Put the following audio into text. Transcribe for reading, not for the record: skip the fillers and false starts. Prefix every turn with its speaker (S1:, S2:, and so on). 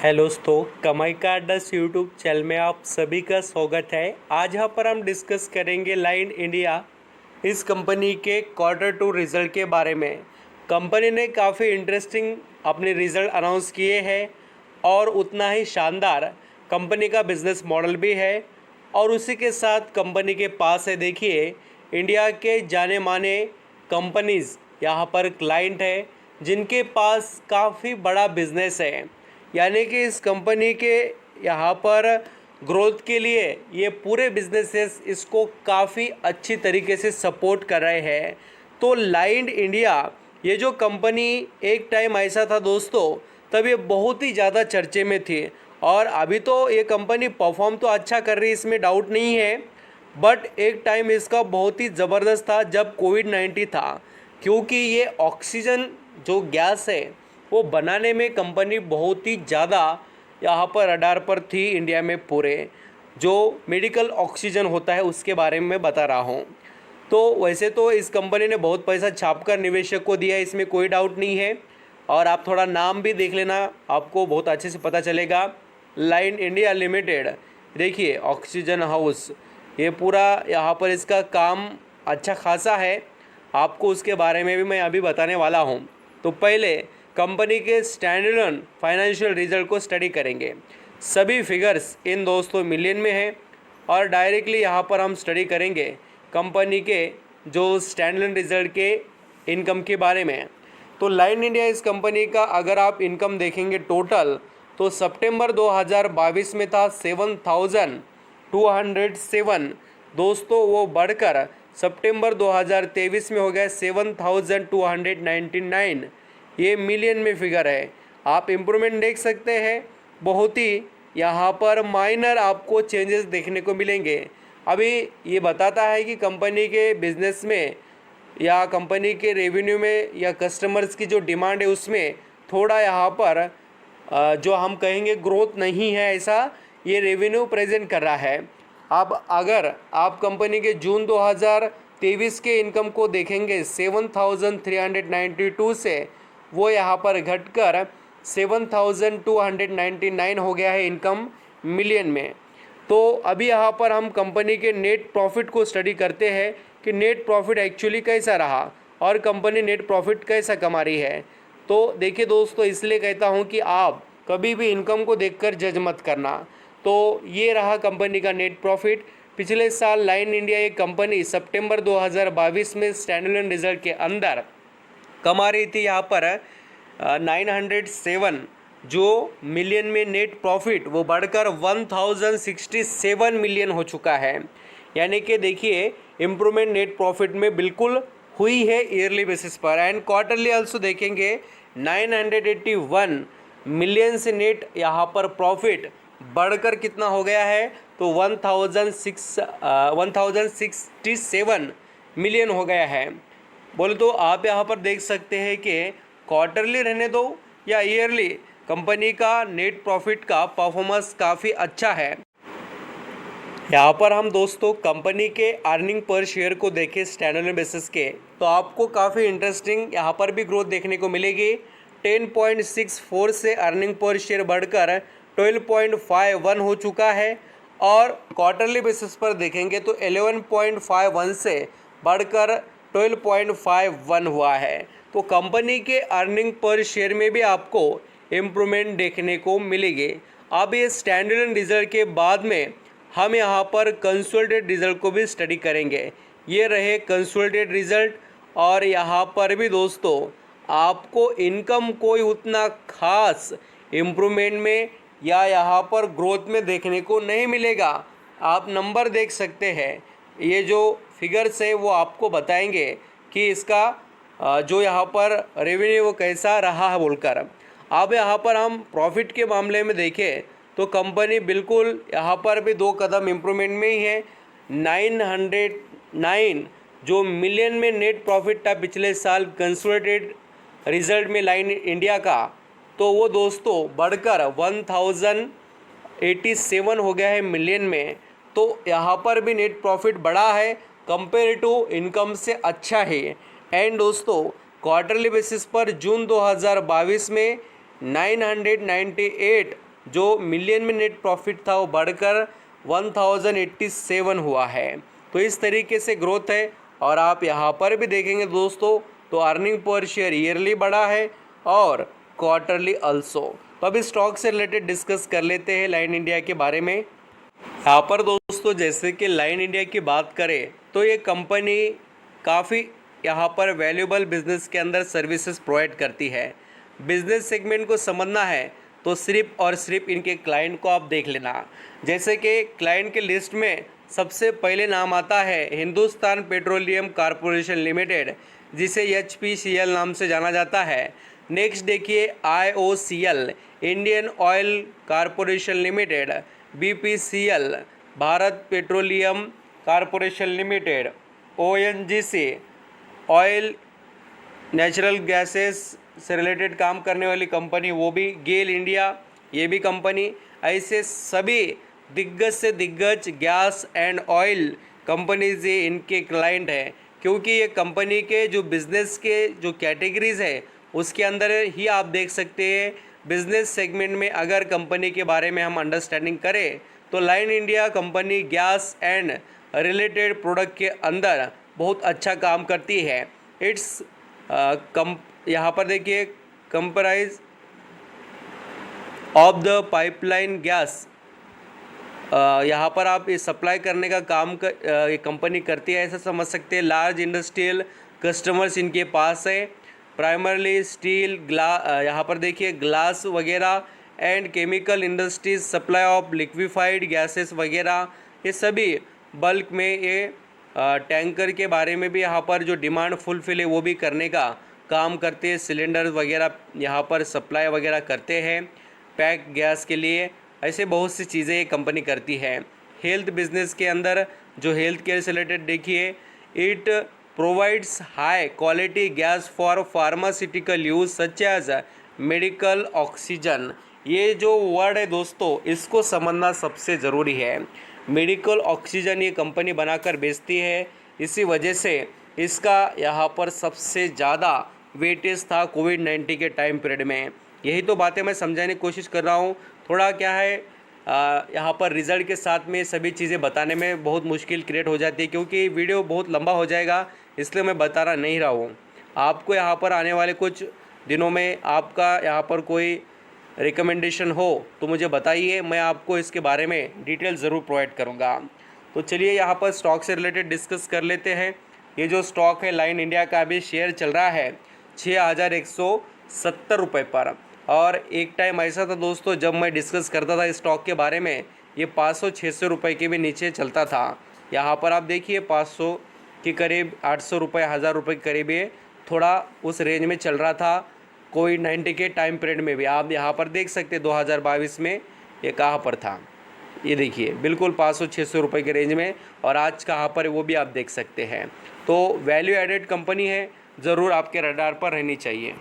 S1: Hello दोस्तों, कमाई का अड्डा यूट्यूब चैनल में आप सभी का स्वागत है। आज यहाँ पर हम डिस्कस करेंगे लाइन इंडिया इस कंपनी के Q2 रिज़ल्ट के बारे में। कंपनी ने काफ़ी इंटरेस्टिंग अपने रिज़ल्ट अनाउंस किए हैं और उतना ही शानदार कंपनी का बिज़नेस मॉडल भी है। और उसी के साथ कंपनी के पास है, देखिए, इंडिया के जाने माने कंपनीज़ यहाँ पर क्लाइंट है जिनके पास काफ़ी बड़ा बिज़नेस है। यानी कि इस कंपनी के यहाँ पर ग्रोथ के लिए ये पूरे बिजनेसेस इसको काफ़ी अच्छी तरीके से सपोर्ट कर रहे हैं। तो लाइन इंडिया ये जो कंपनी एक टाइम ऐसा था दोस्तों, तब ये बहुत ही ज़्यादा चर्चे में थी और अभी तो ये कंपनी परफॉर्म तो अच्छा कर रही है, इसमें डाउट नहीं है। बट एक टाइम इसका बहुत ही ज़बरदस्त था जब कोविड-19 था, क्योंकि ये ऑक्सीजन जो गैस है वो बनाने में कंपनी बहुत ही ज़्यादा यहाँ पर रडार पर थी इंडिया में। पूरे जो मेडिकल ऑक्सीजन होता है उसके बारे में बता रहा हूँ। तो वैसे तो इस कंपनी ने बहुत पैसा छापकर निवेशक को दिया है, इसमें कोई डाउट नहीं है। और आप थोड़ा नाम भी देख लेना, आपको बहुत अच्छे से पता चलेगा। लाइन इंडिया लिमिटेड, देखिए ऑक्सीजन हाउस, ये पूरा यहाँ पर इसका काम अच्छा खासा है। आपको उसके बारे में भी मैं अभी बताने वाला हूँ। तो पहले कंपनी के स्टैंडअलोन फाइनेंशियल रिजल्ट को स्टडी करेंगे। सभी फिगर्स इन दोस्तों मिलियन में हैं और डायरेक्टली यहाँ पर हम स्टडी करेंगे कंपनी के जो स्टैंडअलोन रिजल्ट के इनकम के बारे में। तो लाइन इंडिया इस कंपनी का अगर आप इनकम देखेंगे टोटल, तो सितंबर 2022 में था 7,207 दोस्तों, वो बढ़कर सितंबर 2023 में हो गया 7,299। ये मिलियन में फिगर है। आप इम्प्रूवमेंट देख सकते हैं, बहुत ही यहाँ पर माइनर आपको चेंजेस देखने को मिलेंगे। अभी ये बताता है कि कंपनी के बिजनेस में या कंपनी के रेवेन्यू में या कस्टमर्स की जो डिमांड है उसमें थोड़ा यहाँ पर जो हम कहेंगे ग्रोथ नहीं है, ऐसा ये रेवेन्यू प्रेजेंट कर रहा है। अब अगर आप कंपनी के जून 2023 के इनकम को देखेंगे 7,392 से वो यहाँ पर घटकर 7,299 हो गया है इनकम मिलियन में। तो अभी यहाँ पर हम कंपनी के नेट प्रॉफिट को स्टडी करते हैं कि नेट प्रॉफिट एक्चुअली कैसा रहा और कंपनी नेट प्रॉफिट कैसा कमा रही है। तो देखिए दोस्तों, इसलिए कहता हूँ कि आप कभी भी इनकम को देखकर जज मत करना। तो ये रहा कंपनी का नेट प्रॉफिट। पिछले साल लाइन इंडिया एक कंपनी सितंबर 2022 में स्टैंडअलोन रिजल्ट के अंदर कमा रही थी यहाँ पर 907 जो मिलियन में नेट प्रॉफिट, वो बढ़कर 1067 मिलियन हो चुका है। यानी कि देखिए इम्प्रूवमेंट नेट प्रॉफिट में बिल्कुल हुई है ईयरली बेसिस पर। एंड क्वार्टरली आल्सो देखेंगे 981 मिलियन से नेट यहाँ पर प्रॉफिट बढ़कर कितना हो गया है, तो 1067 मिलियन हो गया है। बोले तो आप यहाँ पर देख सकते हैं कि क्वार्टरली रहने दो या ईयरली, कंपनी का नेट प्रॉफिट का परफॉर्मेंस काफ़ी अच्छा है। यहाँ पर हम दोस्तों कंपनी के अर्निंग पर शेयर को देखें स्टैंडअलोन बेसिस के, तो आपको काफ़ी इंटरेस्टिंग यहाँ पर भी ग्रोथ देखने को मिलेगी। 10.64 से अर्निंग पर शेयर बढ़कर 12.51 हो चुका है। और क्वार्टरली बेसिस पर देखेंगे तो 11.51 से बढ़कर 12.51 हुआ है। तो कंपनी के अर्निंग पर शेयर में भी आपको इम्प्रूवमेंट देखने को मिलेगी। अब ये स्टैंडअलोन रिजल्ट के बाद में हम यहाँ पर कंसोलिडेटेड रिजल्ट को भी स्टडी करेंगे। ये रहे कंसोलिडेटेड रिजल्ट। और यहाँ पर भी दोस्तों आपको इनकम कोई उतना खास इम्प्रूवमेंट में या यहाँ पर ग्रोथ में देखने को नहीं मिलेगा। आप नंबर देख सकते हैं, ये जो फिगर्स है वो आपको बताएंगे कि इसका जो यहाँ पर रेवेन्यू वो कैसा रहा है बोलकर। अब यहाँ पर हम प्रॉफिट के मामले में देखें तो कंपनी बिल्कुल यहाँ पर भी 2 कदम इम्प्रूवमेंट में ही है। 909 जो मिलियन में नेट प्रॉफिट था पिछले साल कंसोलिडेटेड रिजल्ट में लाइन इंडिया का, तो वो दोस्तों बढ़कर 1087 हो गया है मिलियन में। तो यहाँ पर भी नेट प्रॉफिट बढ़ा है, कंपेयर टू इनकम से अच्छा है। एंड दोस्तों क्वार्टरली बेसिस पर जून 2022 में 998 जो मिलियन में नेट प्रॉफिट था वो बढ़कर 1087 हुआ है। तो इस तरीके से ग्रोथ है। और आप यहाँ पर भी देखेंगे दोस्तों तो अर्निंग पर शेयर ईयरली बढ़ा है और क्वार्टरली अल्सो। तो अब इस स्टॉक से रिलेटेड डिस्कस कर लेते हैं लाइन इंडिया के बारे में। यहाँ पर दोस्तों जैसे कि लाइन इंडिया की बात करें तो ये कंपनी काफ़ी यहाँ पर वैल्यूएबल बिजनेस के अंदर सर्विसेज प्रोवाइड करती है। बिजनेस सेगमेंट को समझना है तो सिर्फ और सिर्फ इनके क्लाइंट को आप देख लेना। जैसे कि क्लाइंट के लिस्ट में सबसे पहले नाम आता है हिंदुस्तान पेट्रोलियम कॉरपोरेशन लिमिटेड, जिसे HPCL नाम से जाना जाता है। नेक्स्ट देखिए IOCL Indian oil corporation limited, BPCL Bharat petroleum corporation limited, ONGC oil natural gases से रिलेटेड काम करने वाली कंपनी वो भी, गेल इंडिया ये भी कंपनी। ऐसे सभी दिग्गज से दिग्गज गैस एंड ऑयल कंपनीज ये इनके क्लाइंट हैं, क्योंकि ये कंपनी के जो बिज़नेस के जो कैटेगरीज है उसके अंदर ही आप देख सकते हैं। बिज़नेस सेगमेंट में अगर कंपनी के बारे में हम अंडरस्टैंडिंग करें तो line India company gas and related product के अंदर बहुत अच्छा काम करती है। इट्स यहाँ पर देखिए comprise of the pipeline gas, यहाँ पर आप ये सप्लाई करने का काम ये कंपनी करती है, ऐसा समझ सकते हैं। लार्ज इंडस्ट्रियल कस्टमर्स इनके पास है, प्राइमरली स्टील यहाँ पर देखिए ग्लास वगैरह and chemical industries, supply of liquefied gases वगैरह, ये सभी बल्क में ये टैंकर के बारे में भी यहाँ पर जो डिमांड फुलफिल है वो भी करने का काम करते हैं। सिलेंडर वगैरह यहाँ पर सप्लाई वगैरह करते हैं पैक गैस के लिए। ऐसे बहुत सी चीज़ें ये कंपनी करती है। हेल्थ बिजनेस के अंदर जो हेल्थ केयर से रिलेटेड देखिए, it provides high quality gas for pharmaceutical use such as medical oxygen. ये जो वर्ड है दोस्तों इसको समझना सबसे ज़रूरी है। मेडिकल ऑक्सीजन ये कंपनी बनाकर बेचती है, इसी वजह से इसका यहाँ पर सबसे ज़्यादा वेटेज था कोविड-19 के टाइम पीरियड में। यही तो बातें मैं समझाने की कोशिश कर रहा हूँ। थोड़ा क्या है यहाँ पर रिज़ल्ट के साथ में सभी चीज़ें बताने में बहुत मुश्किल क्रिएट हो जाती है, क्योंकि वीडियो बहुत लंबा हो जाएगा, इसलिए मैं बता नहीं रहा हूँ। आपको यहाँ पर आने वाले कुछ दिनों में आपका यहाँ पर कोई रिकमेंडेशन हो तो मुझे बताइए, मैं आपको इसके बारे में डिटेल ज़रूर प्रोवाइड करूँगा। तो चलिए यहाँ पर स्टॉक से रिलेटेड डिस्कस कर लेते हैं। ये जो स्टॉक है लाइन इंडिया का अभी शेयर चल रहा है 6170 रुपये पर, और एक टाइम ऐसा था दोस्तों जब मैं डिस्कस करता था इस स्टॉक के बारे में ये 500-600 रुपये के भी नीचे चलता था। यहाँ पर आप देखिए 500 के करीब, 800 रुपये, 1000 रुपये के करीब ये थोड़ा उस रेंज में चल रहा था कोविड-19 के टाइम पीरियड में भी। आप यहाँ पर देख सकते 2022 में ये कहाँ पर था, ये देखिए बिल्कुल 500-600 रुपये के रेंज में, और आज कहाँ पर वो भी आप देख सकते हैं। तो वैल्यू एडेड कंपनी है, ज़रूर आपके रडार पर रहनी चाहिए।